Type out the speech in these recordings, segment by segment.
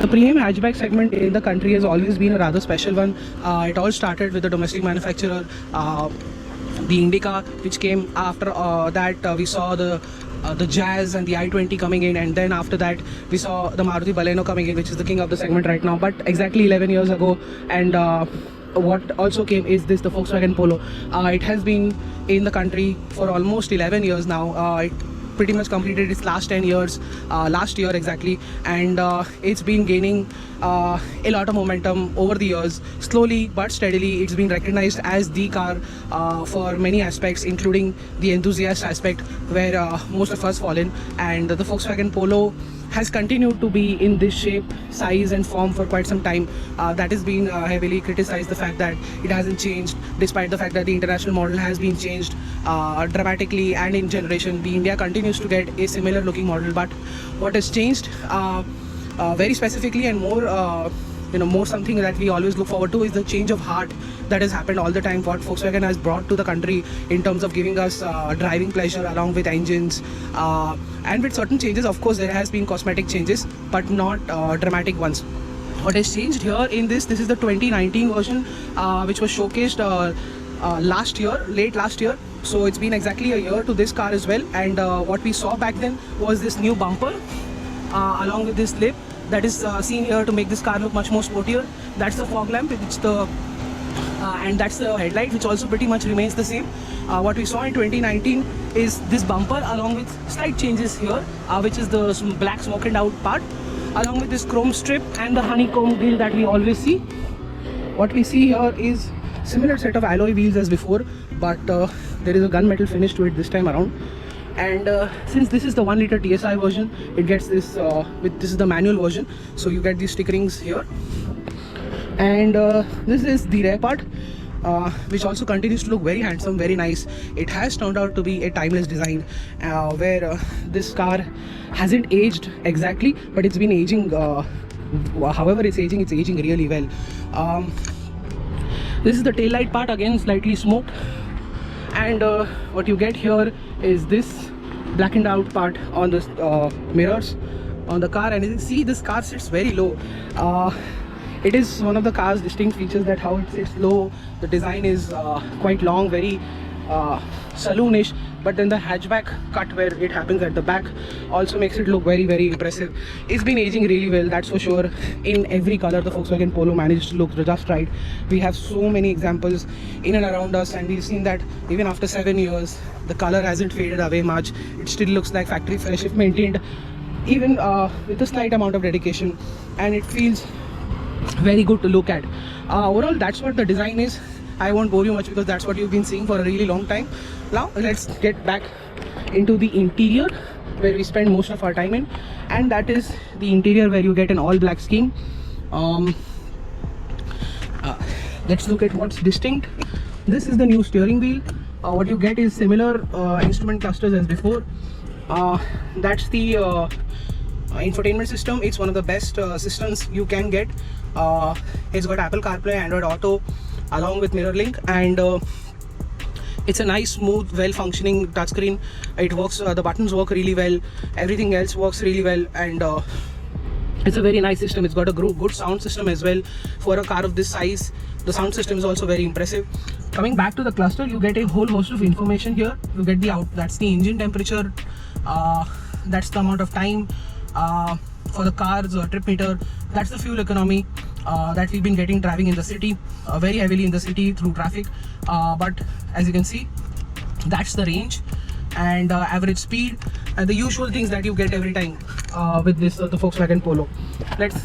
The premium hatchback segment in the country has always been a rather special one. It all started with the domestic manufacturer, the Indica, which came after that. We saw the Jazz and the i20 coming in, and then after that we saw the Maruti Baleno coming in, which is the king of the segment right now. But exactly 11 years ago, and what also came is this, the Volkswagen Polo. It has been in the country for almost 11 years now. It pretty much completed its last 10 years last year exactly, and it's been gaining a lot of momentum over the years. Slowly but steadily, it's been recognized as the car for many aspects, including the enthusiast aspect, where most of us fall in. And the Volkswagen Polo has continued to be in this shape, size and form for quite some time. That has been heavily criticized, the fact that it hasn't changed, despite the fact that the international model has been changed dramatically, and in generation the India continues to get a similar looking model. But what has changed very specifically, and more something that we always look forward to, is the change of heart that has happened all the time, what Volkswagen has brought to the country in terms of giving us driving pleasure along with engines, and with certain changes. Of course, there has been cosmetic changes, but not dramatic ones. What has changed here in this is the 2019 version, which was showcased late last year. So it's been exactly a year to this car as well. And what we saw back then was this new bumper along with this lip that is seen here to make this car look much more sportier. That's the fog lamp, and that's the headlight, which also pretty much remains the same. What we saw in 2019 is this bumper along with slight changes here, which is the black smoked out part, along with this chrome strip and the honeycomb wheel that we always see. What we see here is similar set of alloy wheels as before, but there is a gunmetal finish to it this time around. And since this is the 1 liter TSI version, it gets this this is the manual version, so you get these stickerings here. And this is the rear part, which also continues to look very handsome, very nice. It has turned out to be a timeless design, where this car hasn't aged exactly, but it's been aging. However it's aging really well. This is the tail light part, again slightly smoked. And what you get here is this blackened out part on the mirrors on the car. And you can see this car sits very low. It is one of the car's distinct features, that how it sits low. The design is quite long, very saloonish, but then the hatchback cut where it happens at the back also makes it look very, very impressive. It's been aging really well, that's for sure. In every color, the Volkswagen Polo managed to look just right. We have so many examples in and around us, and we've seen that even after 7 years, the color hasn't faded away much. It still looks like factory fresh if maintained, even with a slight amount of dedication, and it feels very good to look at. Overall, that's what the design is. I won't bore you much because that's what you've been seeing for a really long time. Now let's get back into the interior, where we spend most of our time in, and that is the interior where you get an all black scheme. Let's look at what's distinct. This is the new steering wheel. What you get is similar instrument clusters as before. That's the infotainment system. It's one of the best systems you can get. It's got Apple CarPlay, Android Auto, along with MirrorLink, and it's a nice, smooth, well-functioning touchscreen. It works, the buttons work really well, everything else works really well, and it's a very nice system. It's got a good sound system as well. For a car of this size, the sound system is also very impressive. Coming back to the cluster, you get a whole host of information here. You get that's the engine temperature, that's the amount of time for the car's trip meter, that's the fuel economy that we've been getting driving in the city, very heavily in the city through traffic. But as you can see, that's the range and average speed, and the usual things that you get every time with this the Volkswagen Polo. Let's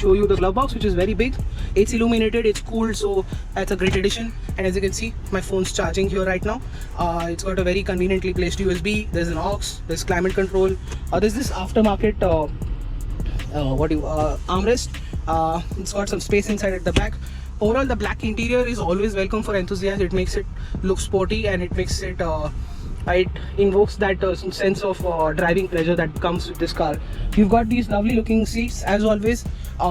show you the glove box, which is very big. It's illuminated, it's cooled, so that's a great addition. And as you can see, my phone's charging here right now. It's got a very conveniently placed USB. There's an aux, there's climate control, there's this aftermarket armrest. It's got some space inside at the back. Overall, the black interior is always welcome for enthusiasts. It makes it look sporty, and it makes it it invokes that sense of driving pleasure that comes with this car. You've got these lovely looking seats as always,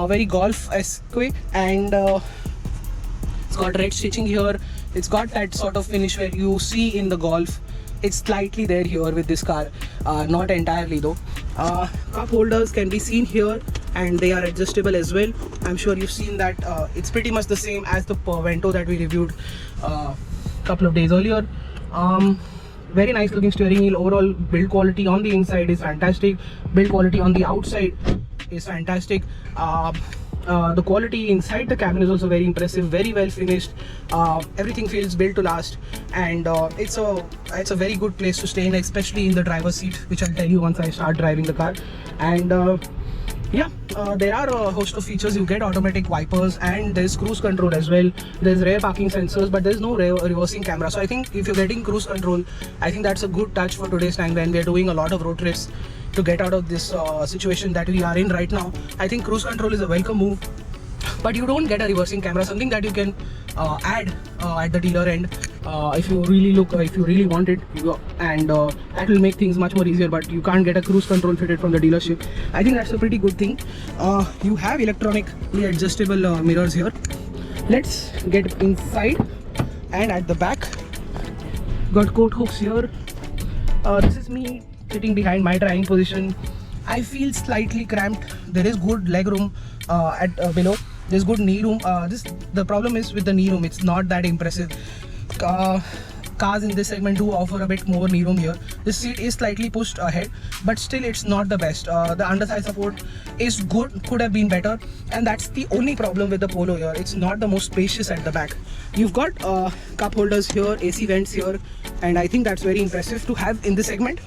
very golf-esque way, and it's got red stitching here. It's got that sort of finish where you see in the Golf. It's slightly there here with this car, not entirely though. Cup holders can be seen here and they are adjustable as well. I'm sure you've seen that. It's pretty much the same as the Vento that we reviewed couple of days earlier. Very nice looking steering wheel. Overall build quality on the inside is fantastic. Build quality on the outside is fantastic. The quality inside the cabin is also very impressive, very well finished. Everything feels built to last, and it's a very good place to stay in, especially in the driver's seat, which I'll tell you once I start driving the car. And there are a host of features. You get automatic wipers, and there's cruise control as well. There's rear parking sensors, but there's no reversing camera. So I think if you're getting cruise control, I think that's a good touch for today's time when we're doing a lot of road trips to get out of this situation that we are in right now. I think cruise control is a welcome move, but you don't get a reversing camera, something that you can add at the dealer end if you really want it, and that will make things much more easier. But you can't get a cruise control fitted from the dealership. I think that's a pretty good thing. You have electronically adjustable mirrors here. Let's get inside, and at the back got coat hooks here. This is me sitting behind my driving position. I feel slightly cramped. There is good leg room at below. There's good knee room. The problem is with the knee room, it's not that impressive. Cars in this segment do offer a bit more knee room here. This seat is slightly pushed ahead, but still it's not the best. The underside support is good, could have been better, and that's the only problem with the Polo here. It's not the most spacious at the back. You've got cup holders here, AC vents here, and I think that's very impressive to have in this segment.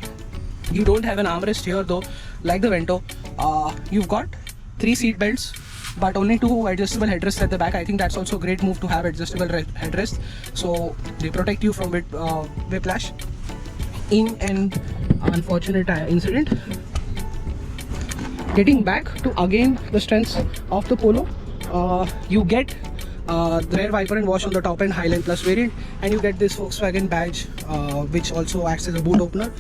You don't have an armrest here though, like the Vento. You've got 3 seat belts, but only 2 adjustable headrests at the back. I think that's also a great move to have adjustable headrests, so they protect you from whiplash in an unfortunate incident. Getting back to again the strengths of the Polo, you get the rear wiper and wash on the top end Highline Plus variant, and you get this Volkswagen badge which also acts as a boot opener,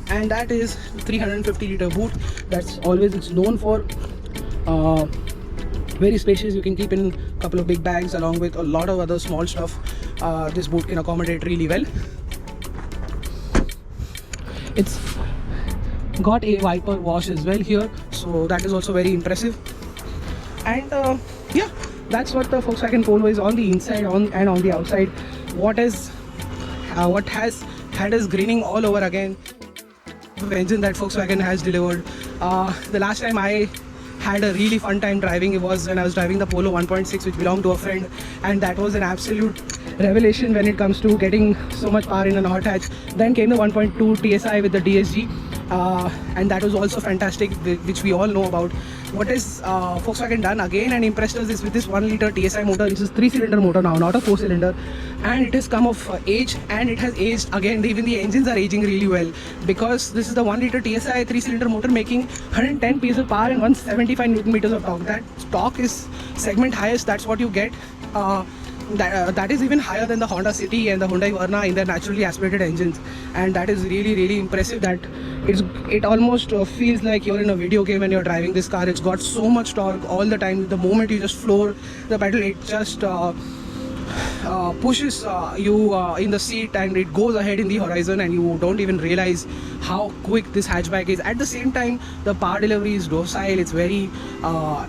and that is 350-liter boot. That's always it's known for. Very spacious. You can keep in a couple of big bags along with a lot of other small stuff. This boot can accommodate really well. It's got a wiper wash as well here, so that is also very impressive. And yeah, that's what the Volkswagen Polo is on the inside and on the outside. What has had us grinning all over again, the engine that Volkswagen has delivered. The last time I had a really fun time driving, it was when I was driving the Polo 1.6, which belonged to a friend, and that was an absolute revelation when it comes to getting so much power in an hot hatch. Then came the 1.2 TSI with the DSG, and that was also fantastic, which we all know about. What has Volkswagen done again and impressed us is with this 1-liter TSI motor, which is a 3-cylinder motor now, not a 4-cylinder, and it has come of age, and it has aged again. Even the engines are aging really well, because this is the 1-liter TSI 3-cylinder motor making 110 PS of power and 175 Newton meters of torque. That torque is segment highest. That's what you get. That is even higher than the Honda City and the Hyundai Verna in their naturally aspirated engines, and that is really impressive. That it almost feels like you're in a video game when you're driving this car. It's got so much torque all the time. The moment you just floor the pedal, it just pushes you in the seat, and it goes ahead in the horizon, and you don't even realize how quick this hatchback is. At the same time, the power delivery is docile. It's very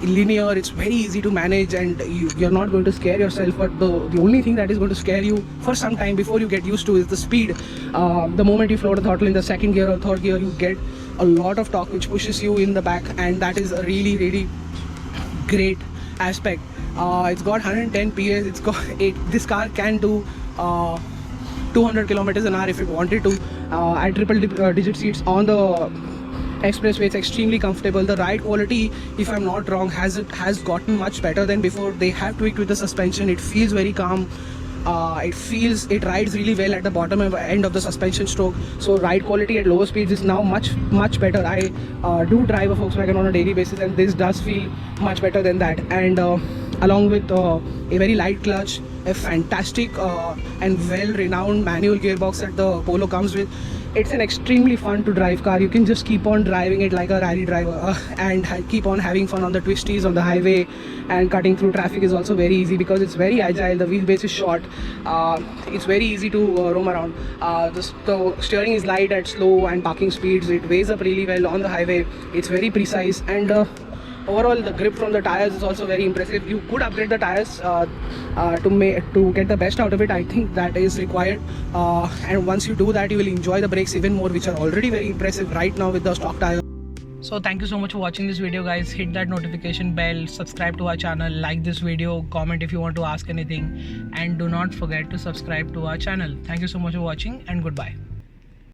linear. It's very easy to manage, and you're not going to scare yourself. But the only thing that is going to scare you for some time before you get used to is the speed. The moment you floor the throttle in the 2nd gear or 3rd gear, you get a lot of torque which pushes you in the back, and that is a really great aspect. It's got 110 PS. This car can do 200 kilometers an hour if it wanted to. At triple digit seats on the expressway, it's extremely comfortable. The ride quality, if I'm not wrong, has gotten much better than before. They have tweaked with the suspension. It feels very calm. It rides really well at the bottom end of the suspension stroke. So ride quality at lower speeds is now much better. I do drive a Volkswagen on a daily basis, and this does feel much better than that. And along with a very light clutch, a fantastic and well-renowned manual gearbox that the Polo comes with, it's an extremely fun to drive car. You can just keep on driving it like a rally driver and keep on having fun on the twisties on the highway, and cutting through traffic is also very easy because it's very agile. The wheelbase is short. It's very easy to roam around. The steering is light at slow and parking speeds. It weighs up really well on the highway. It's very precise, and overall the grip from the tires is also very impressive. You could upgrade the tires to get the best out of it. I think that is required, and once you do that, you will enjoy the brakes even more, which are already very impressive right now with the stock tires. So thank you so much for watching this video, guys. Hit that notification bell, subscribe to our channel, like this video, comment if you want to ask anything, and do not forget to subscribe to our channel. Thank you so much for watching, and goodbye.